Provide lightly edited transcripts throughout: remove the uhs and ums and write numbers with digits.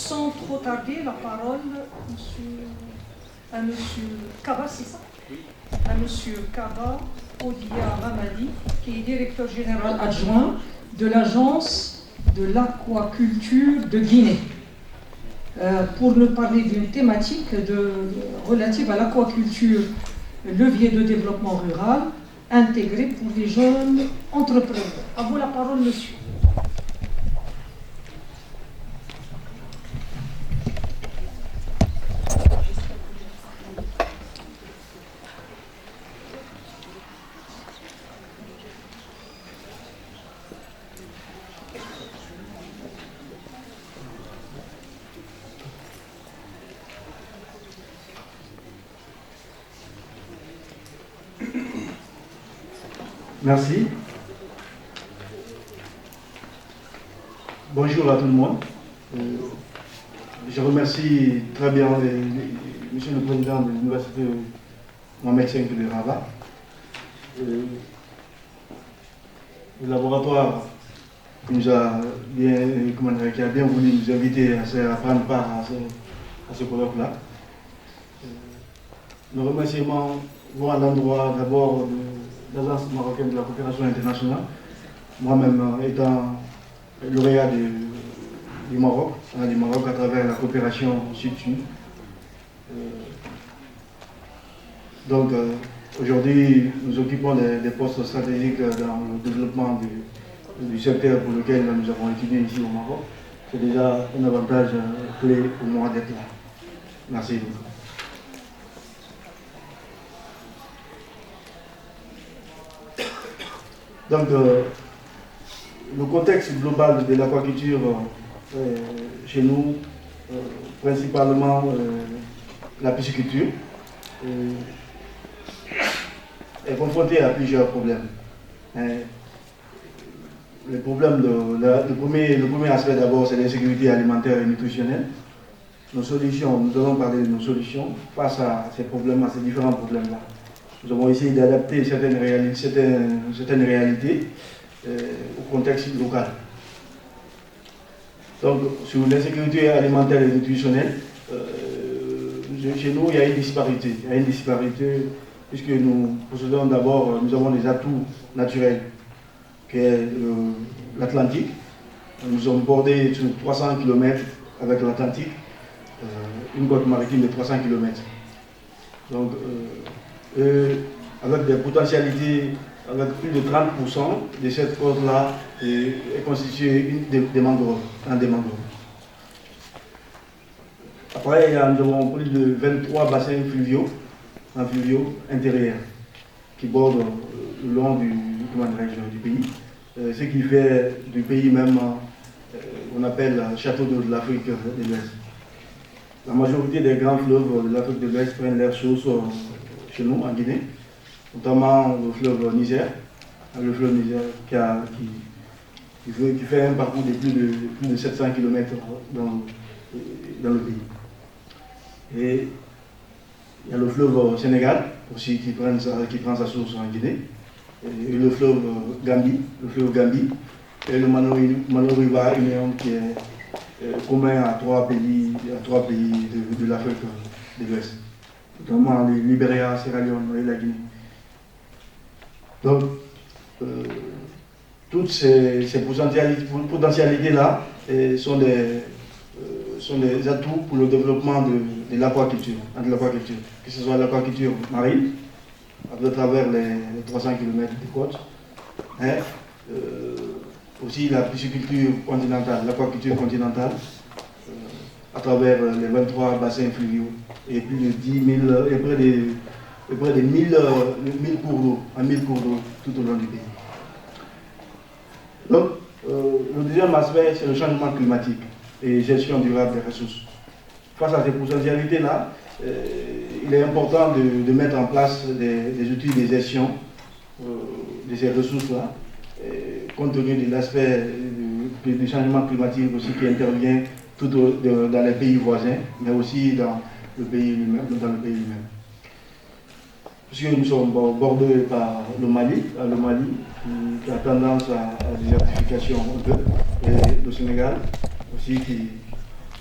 sans trop tarder, la parole à M. Kaba, c'est ça? À M. Kaba Odia Ramadi, qui est directeur général adjoint de l'Agence de l'aquaculture de Guinée, pour nous parler d'une thématique relative à l'aquaculture, levier de développement rural intégré pour les jeunes entrepreneurs. À vous la parole, monsieur. Merci. Bonjour à tout le monde. Je remercie très bien Monsieur le Président de l'Université Mohamed V de Rabat, le laboratoire qui a bien voulu nous inviter à prendre part à ce colloque-là. Nos remerciements vont à l'endroit d'abord de l'Agence marocaine de la coopération internationale, moi-même étant lauréat du Maroc à travers la coopération Sud-Sud. Donc aujourd'hui, nous occupons des postes stratégiques dans le développement du secteur pour lequel nous avons étudié ici au Maroc. C'est déjà un avantage clé pour moi d'être là. Merci beaucoup. Donc, le contexte global de l'aquaculture chez nous, principalement la pisciculture, est confrontée à plusieurs problèmes. Le premier aspect d'abord, c'est l'insécurité alimentaire et nutritionnelle. Nos solutions, nous allons parler de nos solutions face à ces problèmes, à ces différents problèmes-là. Nous avons essayé d'adapter certaines réalités au contexte local. Donc, sur l'insécurité alimentaire et nutritionnelle, chez nous, il y a une disparité. Il y a une disparité puisque nous possédons d'abord, nous avons des atouts naturels, qui est l'Atlantique. Nous sommes bordés sur 300 km avec l'Atlantique, une côte maritime de 300 km. Donc, avec des potentialités, avec plus de 30% de cette côte-là est constituée des mangroves, des mangroves. Après, nous avons plus de 23 bassins fluviaux intérieurs qui bordent le long du pays. Ce qui fait du pays même, on appelle château d'eau de l'Afrique de l'Ouest. La majorité des grands fleuves de l'Afrique de l'Ouest prennent leur source chez nous, en Guinée, notamment le fleuve Niger, qui fait un parcours de plus de 700 km dans le pays. Et il y a le fleuve Sénégal aussi qui prend sa source en Guinée, et le fleuve Gambie, et le Mano-River Union qui est commun à trois pays de l'Afrique de l'Ouest, notamment le Libéria, Sierra Leone et la Guinée. Donc, toutes ces potentialités-là sont des atouts pour le développement de l'aquaculture, que ce soit l'aquaculture marine, à travers les 300 km de côte, aussi la pisciculture continentale, l'aquaculture continentale, à travers les 23 bassins fluviaux et plus de 10 000, et près de 1000 cours d'eau tout au long du pays. Donc, le deuxième aspect, c'est le changement climatique et gestion durable des ressources. Face à ces potentialités-là, il est important de mettre en place des outils de gestion de ces ressources-là, compte tenu de l'aspect du changement climatique aussi qui intervient dans les pays voisins, mais aussi dans le pays lui-même. Puisque nous sommes bordés par le Mali qui a tendance à la désertification un peu, et le Sénégal aussi qui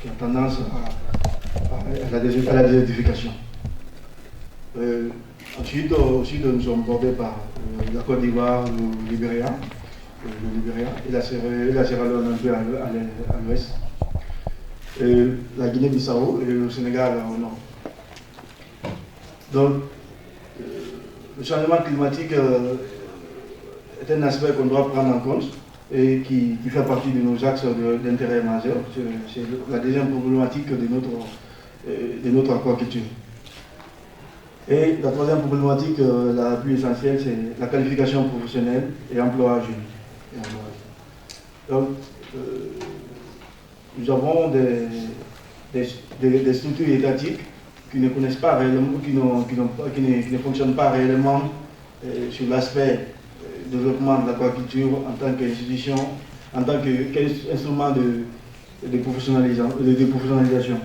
qui a tendance à la désertification. Ensuite, aussi, nous sommes bordés par la Côte d'Ivoire, le Libéria, et la Sierra Leone un peu à l'ouest, la Guinée-Bissau et le Sénégal au nord. Donc, le changement climatique est un aspect qu'on doit prendre en compte et qui fait partie de nos axes d'intérêt majeur. C'est la deuxième problématique de notre aquaculture. Et la troisième problématique, la plus essentielle, c'est la qualification professionnelle et emploi jeune. Donc, nous avons des structures étatiques qui ne connaissent pas réellement, qui ne fonctionnent pas réellement sur l'aspect développement de l'aquaculture en tant qu'institution, en tant qu'instrument de professionnalisation.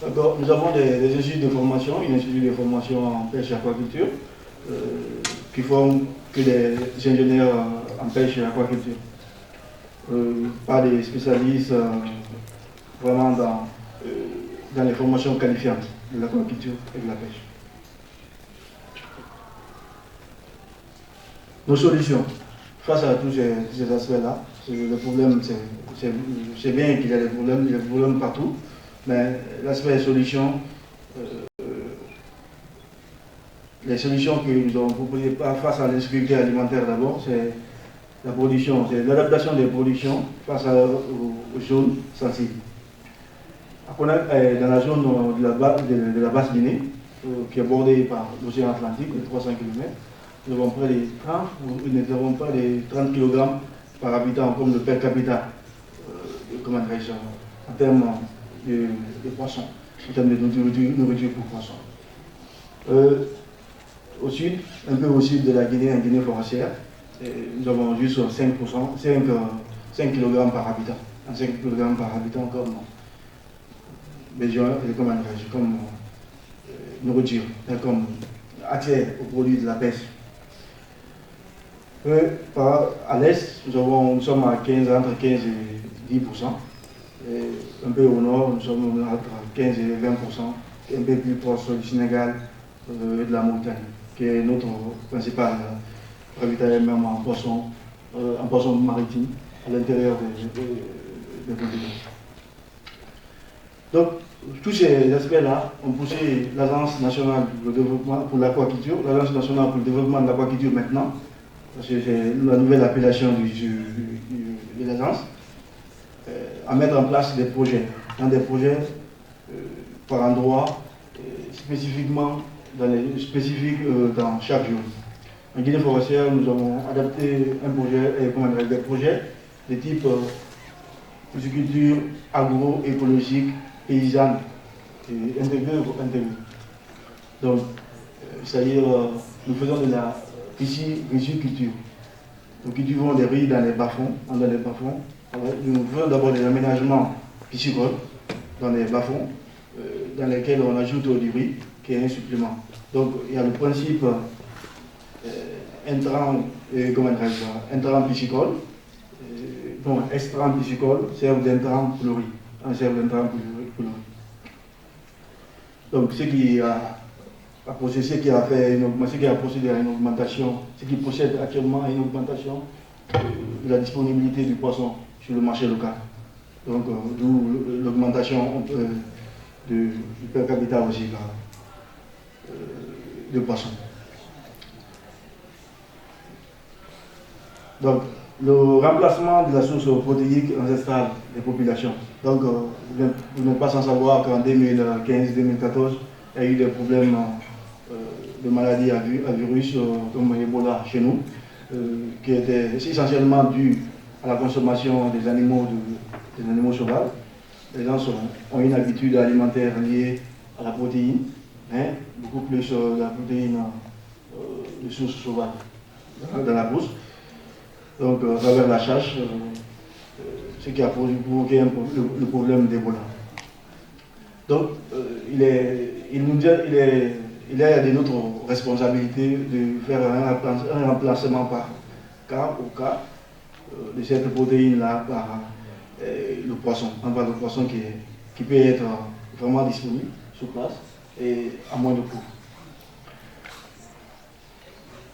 D'accord. Nous avons des instituts de formation, une institut de formation en pêche et aquaculture, qui forment que des ingénieurs en pêche et aquaculture. Pas des spécialistes vraiment dans les formations qualifiantes de l'aquaculture et de la pêche. Nos solutions face à tous ces aspects-là, le problème, c'est bien qu'il y a des problèmes partout, mais l'aspect solution, les solutions que nous avons proposées face à l'insécurité alimentaire d'abord, c'est la production, c'est l'adaptation des productions face aux zones sensibles. Dans la zone de la basse Guinée, qui est bordée par l'océan Atlantique, de 300 km, nous avons près de 30 kg par habitant comme le per capita, en termes de poissons, en termes de nourriture pour poissons. Au sud, un peu au sud de la Guinée, en Guinée forestière, nous avons juste 5 kg par habitant. 5 kg par habitant comme nourriture, comme accès aux produits de la pêche. À l'est, nous sommes à entre 15 et 10%. Et un peu au nord, nous sommes entre 15 et 20%, un peu plus proche du Sénégal et de la Mauritanie, qui est notre principal ravitaillement en poissons maritimes à l'intérieur des continents. Donc, tous ces aspects-là ont poussé l'Agence nationale pour le développement pour l'aquaculture, l'Agence nationale pour le développement de l'aquaculture maintenant, parce que c'est la nouvelle appellation de l'agence, à mettre en place des projets, par endroit, spécifiquement dans chaque zone. En Guinée forestière, nous avons adapté des projets de type pisciculture agroécologique, paysanne, et intégrée. Donc, c'est-à-dire, nous faisons de la pisciculture. Nous cultivons des riz dans les bas-fonds. Nous faisons d'abord des aménagements piscicoles dans les bas-fonds, dans lesquels on ajoute du riz, qui est un supplément. Donc, il y a le principe intrant piscicole, extrant piscicole, serve d'intrant pour le riz. Donc, ce qui a procédé à une augmentation, ce qui procède actuellement à une augmentation de la disponibilité du poisson sur le marché local. Donc, d'où l'augmentation du per capita aussi de poissons. Donc, le remplacement de la source protéique ancestrale des populations. Donc, vous n'êtes pas sans savoir qu'en 2015-2014, il y a eu des problèmes de maladies à virus comme Ebola chez nous, qui étaient essentiellement dus à la consommation des animaux sauvages. Les gens ont une habitude alimentaire liée à la protéine, beaucoup plus la protéine de source sauvage dans la bourse. Donc, à travers la chasse, ce qui a provoqué le problème d'Ebola. Donc, il est de notre responsabilité de faire un remplacement par cas au cas de cette protéine-là le poisson. On voit le poisson qui peut être vraiment disponible sur place et à moins de coût.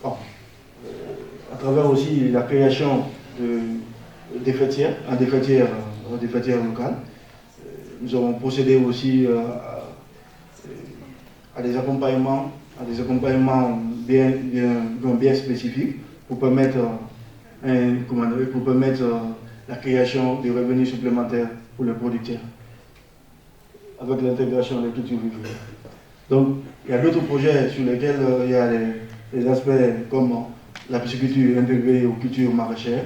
Bon. À travers aussi la création des fêtières, des fêtières locales, nous avons procédé aussi à des accompagnements bien spécifiques pour permettre, la création de revenus supplémentaires pour les producteurs, avec l'intégration des cultures vivrières. Donc, il y a d'autres projets sur lesquels il y a des aspects comme la pisciculture intégrée aux cultures maraîchères,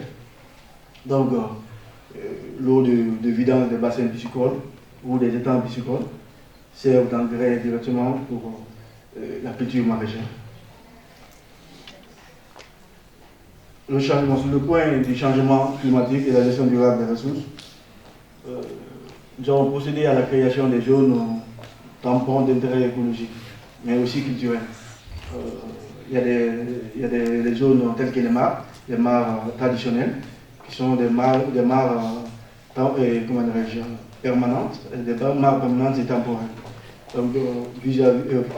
donc l'eau de vidange des bassins piscicoles ou des étangs piscicoles servent d'engrais directement pour la culture maraîchère. Le point du changement climatique et la gestion durable des ressources, nous avons procédé à la création des zones tampons d'intérêt écologique, mais aussi culturel. Il y a des zones telles que les mares traditionnelles, qui sont des mares permanentes, des mares permanentes et temporaires. Donc,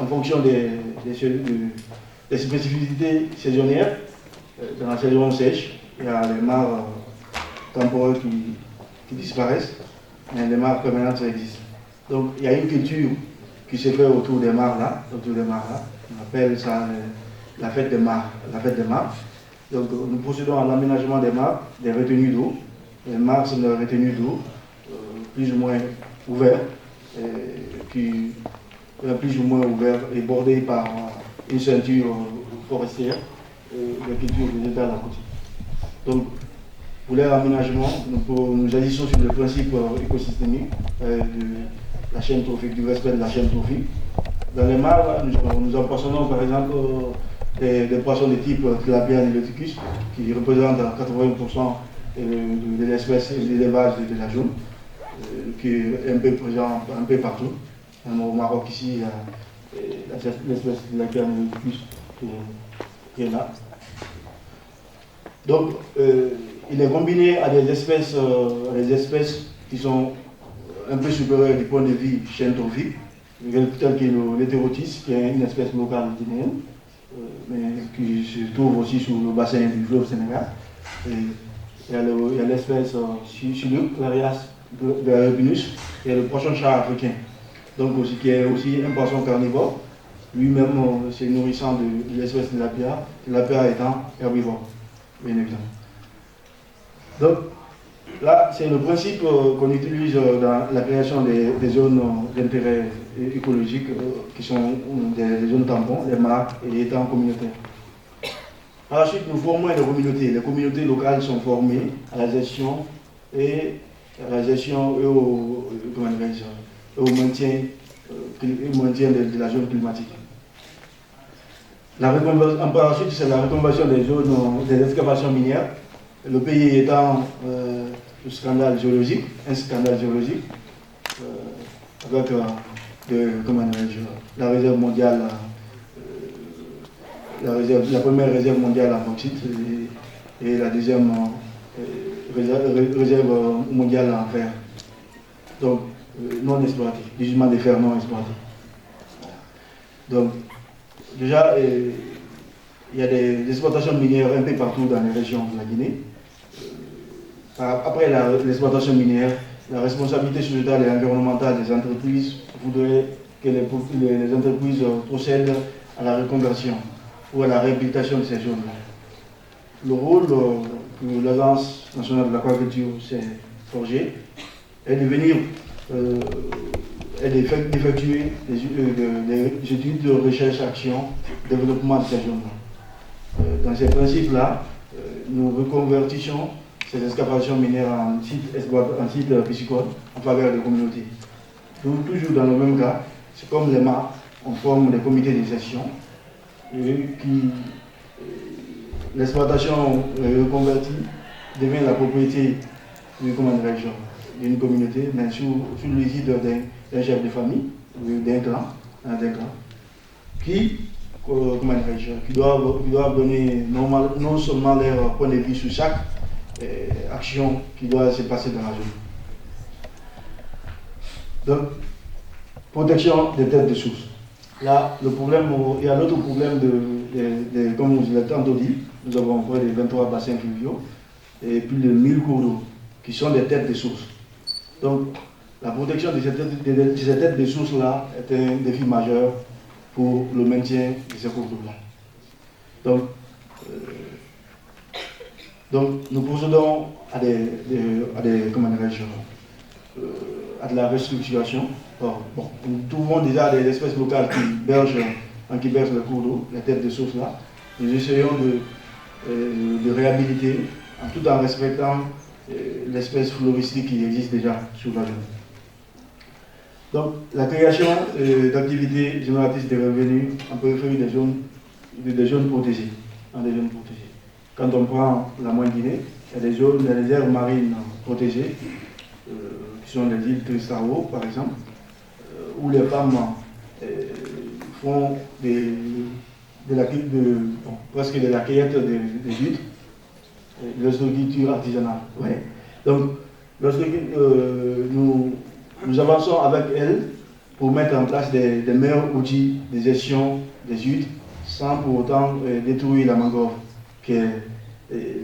en fonction des spécificités saisonnières, dans la saison sèche, il y a les mares temporaires qui disparaissent, mais les mares permanentes existent. Donc, il y a une culture qui se fait autour des mares là. On appelle ça la fête des mares. Donc, nous procédons à l'aménagement des mares, des retenues d'eau. Les mares sont des retenues d'eau plus ou moins ouvertes, et bordées par une ceinture forestière de culture végétale à côté. Donc, pour leur aménagement, nous agissons sur le principe écosystémique de la chaîne trophique, du respect de la chaîne trophique. Dans les mares, nous empoisonnons par exemple des poissons de type Tilapia niloticus, qui représentent 80% de l'espèce et de l'élevage de la zone, qui est un peu présent un peu partout. Au Maroc ici, il y a l'espèce Tilapia niloticus qui est là. Donc, il est combiné à des espèces qui sont un peu supérieures du point de vue chaîne trophique, telle que l'hétérotis, qui est une espèce locale guinéenne, mais qui se trouve aussi sur le bassin du fleuve Sénégal. Et il y a l'espèce Chinook, l'Arias de Arabinus, et le poisson chat africain, donc aussi, qui est aussi un poisson carnivore. Lui-même, c'est nourrissant de l'espèce Tilapia étant herbivore, bien évidemment. Donc, là, c'est le principe qu'on utilise dans la création des zones d'intérêt écologique, qui sont des zones tampons, les mares et les étangs communautaires. Par la suite, nous formons des communautés. Les communautés locales sont formées à la gestion et au maintien de la zone climatique. Par la suite, c'est la reconversion des zones des excavations minières. Le pays étant un scandale géologique, avec la réserve mondiale, la première réserve mondiale en bauxite et la deuxième réserve mondiale en fer. Donc, non exploité, du gisement de fer non exploité. Donc, déjà, il y a des exploitations minières un peu partout dans les régions de la Guinée. Après l'exploitation minière, la responsabilité sociétale et environnementale des entreprises voudrait que les entreprises procèdent à la reconversion ou à la réhabilitation de ces zones-là. Le rôle que l'Agence nationale de l'aquaculture s'est forgé est de venir d'effectuer des études de recherche, action, développement de ces zones-là. Dans ces principes-là, nous reconvertissons ces excavations minières en site piscicole en faveur des communautés. Donc, toujours dans le même cas, c'est comme les mares, on forme des comités de gestion l'exploitation reconvertie devient la propriété d'une communauté, mais sous l'égide d'un chef de famille, d'un clan, qui doivent donner non seulement leur point de vue sur chaque action qui doit se passer dans la zone. Donc, protection des têtes de source. Là, le problème, il y a l'autre problème comme vous l'avez tantôt dit, nous avons près de 23 bassins fluviaux et plus de 1000 cours d'eau qui sont des têtes de source. Donc, la protection de ces têtes de source-là est un défi majeur pour le maintien de ces cours d'eau-là. Donc, nous procédons à à de la restructuration. Or, bon, nous trouvons déjà des espèces locales qui bercent le cours d'eau, les têtes de source là. Nous essayons de réhabiliter tout en respectant l'espèce floristique qui existe déjà sur la zone. Donc, la création d'activités génératrices de revenus en périphérie des zones protégées. Quand on prend la Moyenne-Guinée, il y a des aires marines protégées, qui sont les îles Tristaro, par exemple, où les femmes font presque de la cueillette des huîtres, de l'ostréiculture artisanale. Ouais. Donc, nous avançons avec elles pour mettre en place des meilleurs outils de gestion des huîtres sans pour autant détruire la mangrove, qui est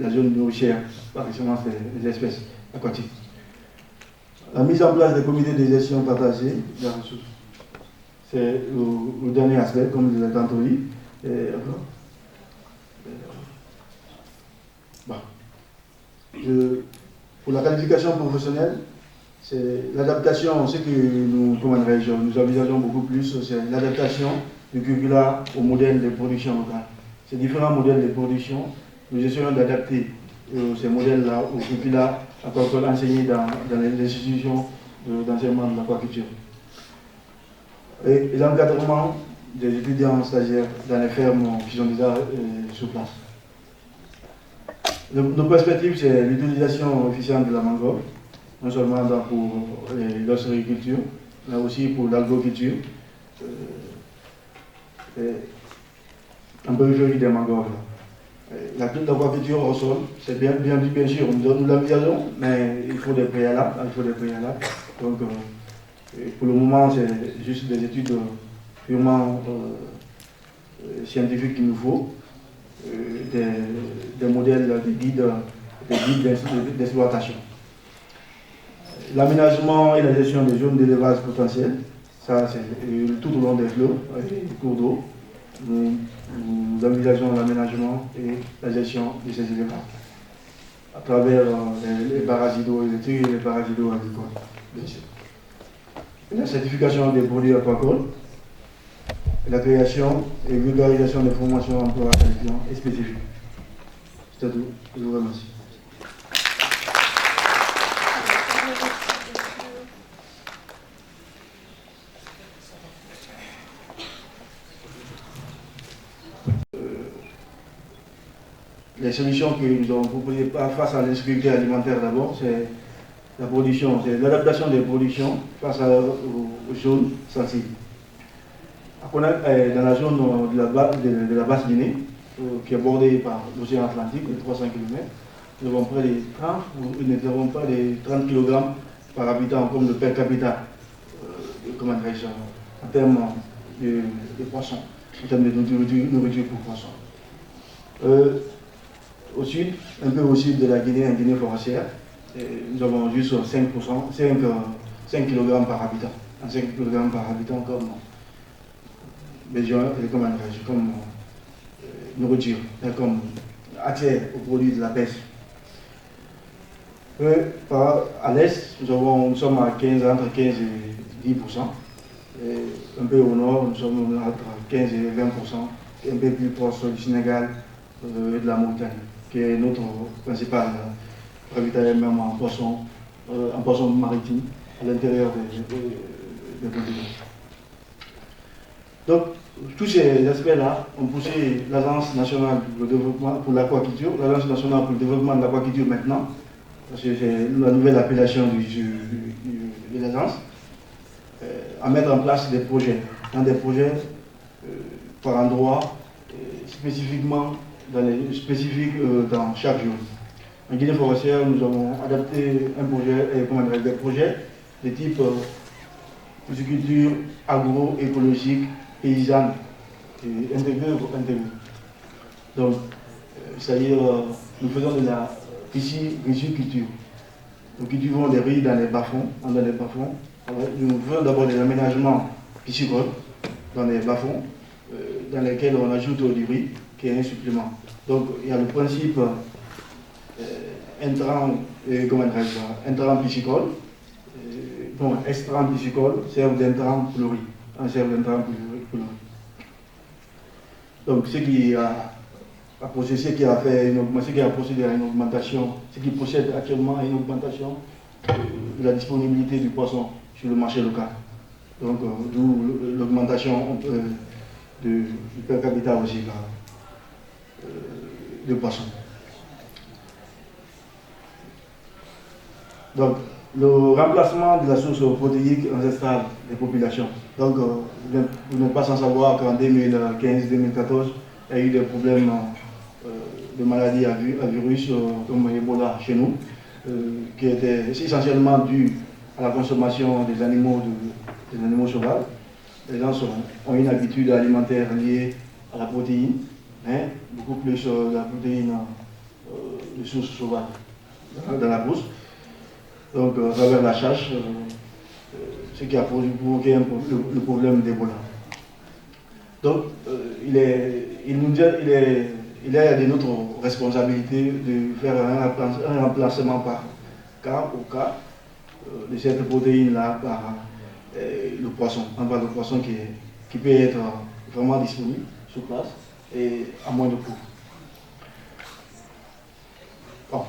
la zone nourricière par excellence des espèces aquatiques. La mise en place des comités de gestion partagés des ressources. C'est le dernier aspect, comme je l'ai tantôt dit. Pour la qualification professionnelle, c'est l'adaptation, ce que nous envisageons beaucoup plus, c'est l'adaptation du curricula au modèle de production locale. Ces différents modèles de production, nous essayons d'adapter ces modèles-là au curricula enseignés dans les institutions d'enseignement de l'aquaculture. Et l'encadrement des étudiants stagiaires dans les fermes qui sont déjà sur place. Nos perspectives, c'est l'utilisation efficiente de la mangrove, non seulement pour l'ostréiculture, mais aussi pour l'algoculture, en périphérie des mangroves. L'aquaculture au sol, c'est bien sûr, nous l'envisageons, mais il faut des préalables. Donc, pour le moment, c'est juste des études purement scientifiques qu'il nous faut, des modèles, des guides d'exploitation. L'aménagement et la gestion des zones d'élevage potentielles, ça c'est tout au long des fleuves, des cours d'eau. Nous envisageons l'aménagement et la gestion de ces éléments à travers les barrages hydroélectriques et les barrages hydroagricoles, bien sûr. La certification des produits aquacoles, la création et vulgarisation des formations emploi qualifiants et spécifiques. C'est tout. Je vous remercie. Les solutions que nous avons proposées face à l'insécurité alimentaire d'abord, c'est la production, c'est l'adaptation des productions face aux zones sensibles. Dans la zone de la basse Guinée, qui est bordée par l'océan Atlantique, de 300 km, nous avons près de 30, nous n'avons pas de 30 kg par habitant comme le per capita, en termes de poissons, en termes de nourriture pour poissons. Au sud, un peu au sud de la Guinée, en Guinée forestière, nous avons juste 5 kg par habitant. 5 kg par habitant comme besoin, comme nourriture, comme accès aux produits de la pêche. À l'est, nous sommes à entre 15 et 10%. Et un peu au nord, nous sommes entre 15 et 20%, un peu plus proche du Sénégal et de la Mauritanie, qui est notre principal ravitaillement en poisson maritime à l'intérieur des continents. Donc, tous ces aspects-là ont poussé l'Agence nationale pour le développement pour l'aquaculture, l'Agence nationale pour le développement de l'aquaculture maintenant, parce que c'est la nouvelle appellation de l'agence, à mettre en place des projets, par endroit, spécifiquement dans chaque zone. En Guinée forestière, nous avons adapté des projets de type pisciculture agroécologique, paysanne, et intégrée. Donc, c'est-à-dire, nous faisons de la pisciculture. Nous cultivons des riz dans les bas-fonds. Nous faisons d'abord des aménagements piscicoles dans les bas-fonds, dans lesquels on ajoute du riz, qui est un supplément. Donc, il y a le principe intrant piscicole. Extrant piscicole servent d'intrant pour le riz. Donc, ce qui a procédé à une augmentation, ce qui procède actuellement à une augmentation de la disponibilité du poisson sur le marché local. Donc, d'où l'augmentation du per capita aussi de poissons. Donc, le remplacement de la source protéique ancestrale des populations. Donc, vous n'êtes pas sans savoir qu'en 2015-2014, il y a eu des problèmes de maladies à virus comme Ebola chez nous, qui étaient essentiellement dus à la consommation des animaux sauvages. Les gens ont une habitude alimentaire liée à la protéine, beaucoup plus la protéine de source sauvage dans la bourse. Donc, à travers la chasse, ce qui a provoqué le problème d'Ebola. Donc, il est de notre responsabilité de faire un remplacement par cas au cas de cette protéine-là par le poisson. Le poisson qui peut être vraiment disponible sur place et à moins de coût. Bon.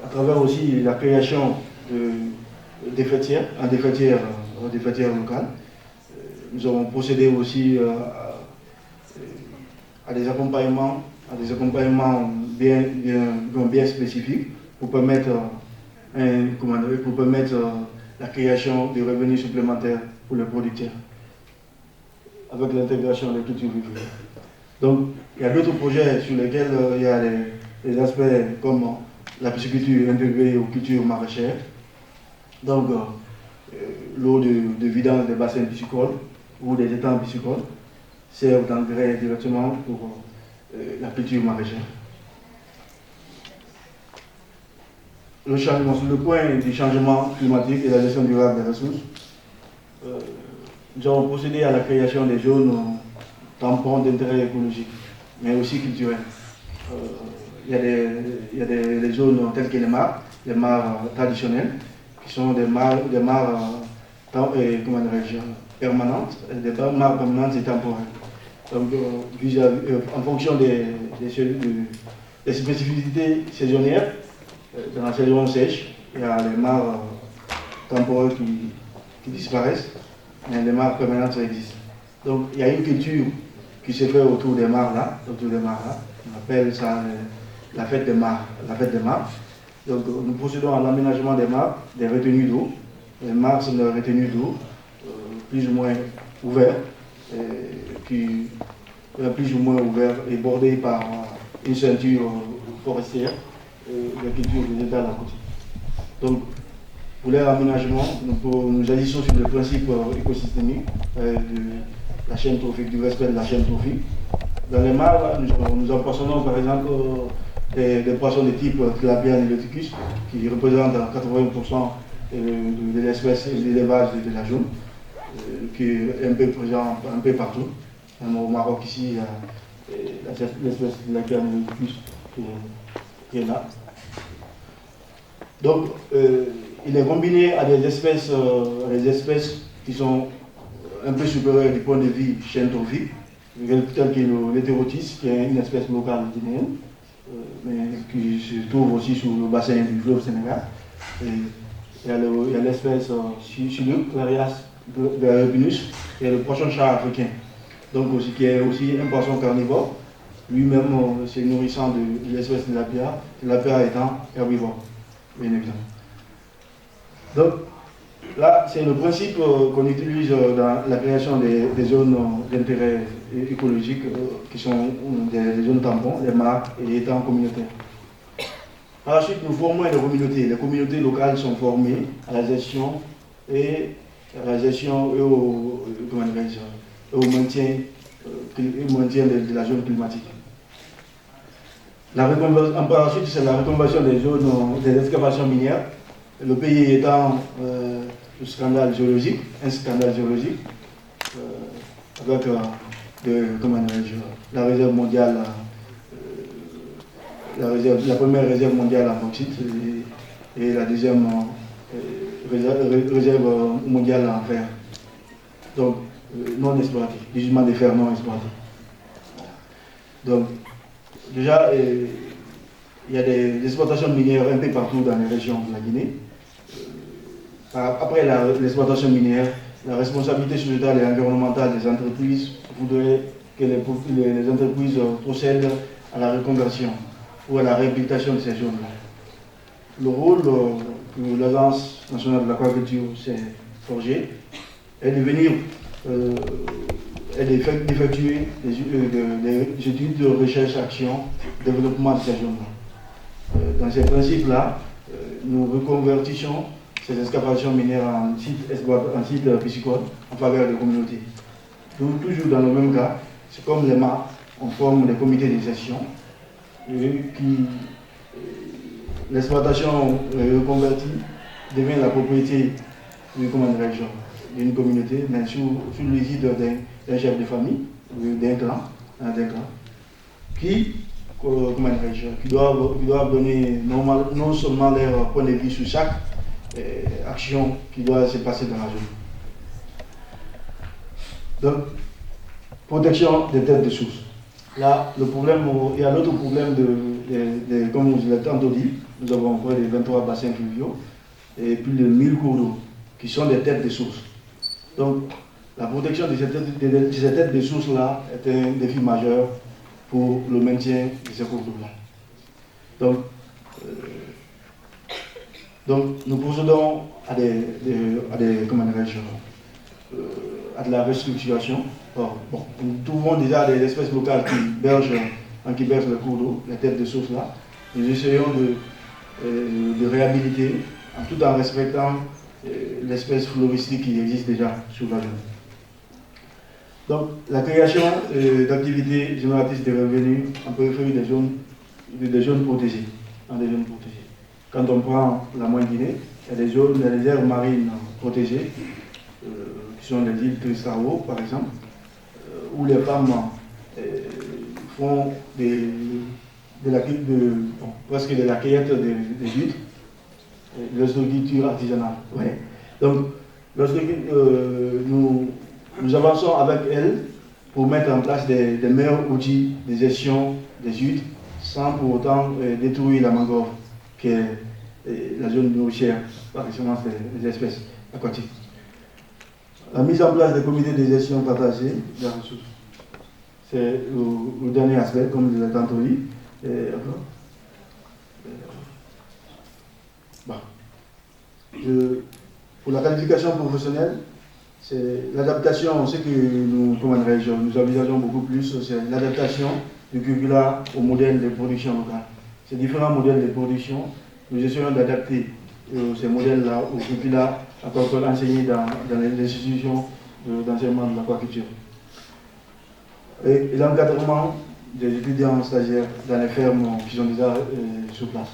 À travers aussi la création des fêtières locales. Nous avons procédé aussi à des accompagnements bien spécifiques pour permettre la création de revenus supplémentaires pour les producteurs avec l'intégration des cultures vivrières. Donc, il y a d'autres projets sur lesquels il y a des aspects comme la pisciculture intégrée aux cultures maraîchères. Donc, l'eau de vidange des bassins piscicoles ou des étangs piscicoles servent d'engrais directement pour la culture maraîchère. Sur le point du changement climatique et la gestion durable des ressources, nous avons procédé à la création des zones tampons d'intérêt écologique, mais aussi culturel. Il y a des zones telles que les mares traditionnelles, qui sont des mares permanentes, des mares permanentes et temporaires. Donc, en fonction des spécificités saisonnières, dans la saison sèche, il y a les mares temporaires qui disparaissent, mais les mares permanentes ça existe. Donc, il y a une culture qui se fait autour des mares là. On appelle ça la fête des mares. Donc, nous procédons à l'aménagement des mares, des retenues d'eau. Les mares sont des retenues d'eau plus ou moins ouvertes, et bordées par une ceinture forestière de culture végétale à côté. Donc, pour leur aménagement, nous agissons sur le principe écosystémique de la chaîne trophique, du respect de la chaîne trophique. Dans les mares, nous empoisonnons par exemple des poissons de type Tilapia niloticus, qui représentent 80% de l'espèce et de l'élevage de la zone, qui est un peu présent un peu partout. Au Maroc ici, il y a l'espèce Tilapia niloticus qui est là. Donc, il est combiné à des espèces qui sont un peu supérieures du point de vue chaîne trophique, telle que l'hétérotis, qui est une espèce locale guinéenne, mais qui se trouve aussi sur le bassin du fleuve Sénégal. Et il y a l'espèce Chiluk, Clarias berepinus, et le poisson chat africain, donc aussi, qui est aussi un poisson carnivore, lui-même se nourrissant de l'espèce de Tilapia étant herbivore, bien évidemment. Donc, là, c'est le principe qu'on utilise dans la création des zones d'intérêt écologique, qui sont des zones tampons, les mares et les étangs communautaires. Par la suite, nous formons des communautés. Les communautés locales sont formées à la gestion et à la gestion et au maintien de la zone climatique. Ensuite, c'est la reconversion des zones des excavations minières. Le pays étant un scandale géologique, avec la réserve mondiale, la première réserve mondiale en bauxite et la deuxième réserve mondiale en fer. Donc, non exploité, du gisement de fer non exploité. Donc, déjà, il y a des exploitations minières un peu partout dans les régions de la Guinée. Après l'exploitation minière, la responsabilité sociétale et environnementale des entreprises voudrait que les entreprises procèdent à la reconversion ou à la réhabilitation de ces zones-là. Le rôle que l'Agence nationale de l'aquaculture s'est forgé est de venir d'effectuer des études de recherche, action, développement de ces zones-là. Dans ces principes-là, nous reconvertissons ces excavations minières en site piscicole en faveur des communautés. Toujours dans le même cas, c'est comme les MA, on forme des comités de gestion l'exploitation reconvertie devient la propriété d'une communauté, mais sous l'égide d'un chef de famille, d'un clan, qui doivent donner non seulement leur point de vue sur chaque action qui doit se passer dans la zone. Donc, protection des têtes de source. Là, il y a l'autre problème comme je l'ai tantôt dit, nous avons près de 23 bassins fluviaux et plus de 1000 cours d'eau qui sont des têtes de source. Donc, la protection de ces têtes de source-là est un défi majeur pour le maintien de ces cours d'eau-là. Donc, nous procédons à de la restructuration. Nous trouvons déjà des espèces locales qui bergent le cours d'eau, les têtes de source là. Nous essayons de réhabiliter tout en respectant l'espèce floristique qui existe déjà sur la zone. Donc, la création d'activités génératrices de revenus en périphérie des zones protégées. Quand on prend la Moyenne-Guinée, il y a des aires marines protégées, qui sont les îles Tristao, par exemple, où les femmes font presque de la cueillette des huîtres, de l'ostréiculture artisanale. Ouais. Donc, nous avançons avec elles pour mettre en place des meilleurs outils de gestion des huîtres sans pour autant détruire la mangrove, qui est la zone nourricière par excellence des espèces aquatiques. La mise en place des comités de gestion partagés des ressources. C'est le dernier aspect, comme je l'ai tantôt dit. Pour la qualification professionnelle, c'est l'adaptation, ce que nous envisageons beaucoup plus, c'est l'adaptation du curricula au modèle de production locale. Ces différents modèles de production, nous essayons d'adapter ces modèles-là au curricula enseigné dans les institutions d'enseignement de l'aquaculture. Et l'encadrement des étudiants stagiaires dans les fermes qui sont déjà sur place.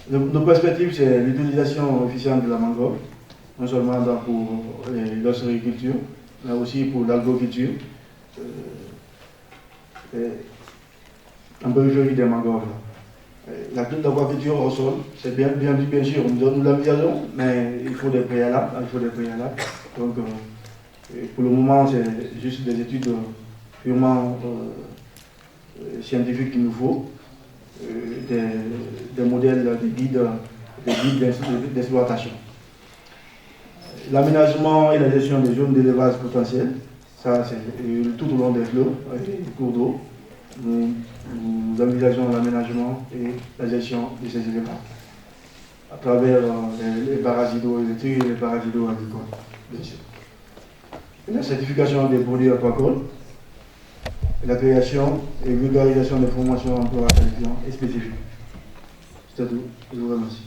Nos perspectives, c'est l'utilisation efficiente de la mangrove, non seulement pour l'ostréiculture, mais aussi pour l'algoculture, en périphérie des mangroves. L'aquaculture au sol, c'est bien sûr, nous l'envisageons, mais il faut des préalables. Donc, pour le moment, c'est juste des études purement scientifiques qu'il nous faut, des modèles, des guides d'exploitation. L'aménagement et la gestion des zones d'élevage potentielles, ça c'est tout au long des fleuves, des cours d'eau. Nous envisageons l'aménagement et la gestion de ces élévages à travers les barrages hydroélectriques et les barrages hydroagricoles, bien sûr. Et la certification des produits aquacoles, la création et vulgarisation des formations emploi qualifiants et spécifiques. C'est tout. Je vous remercie.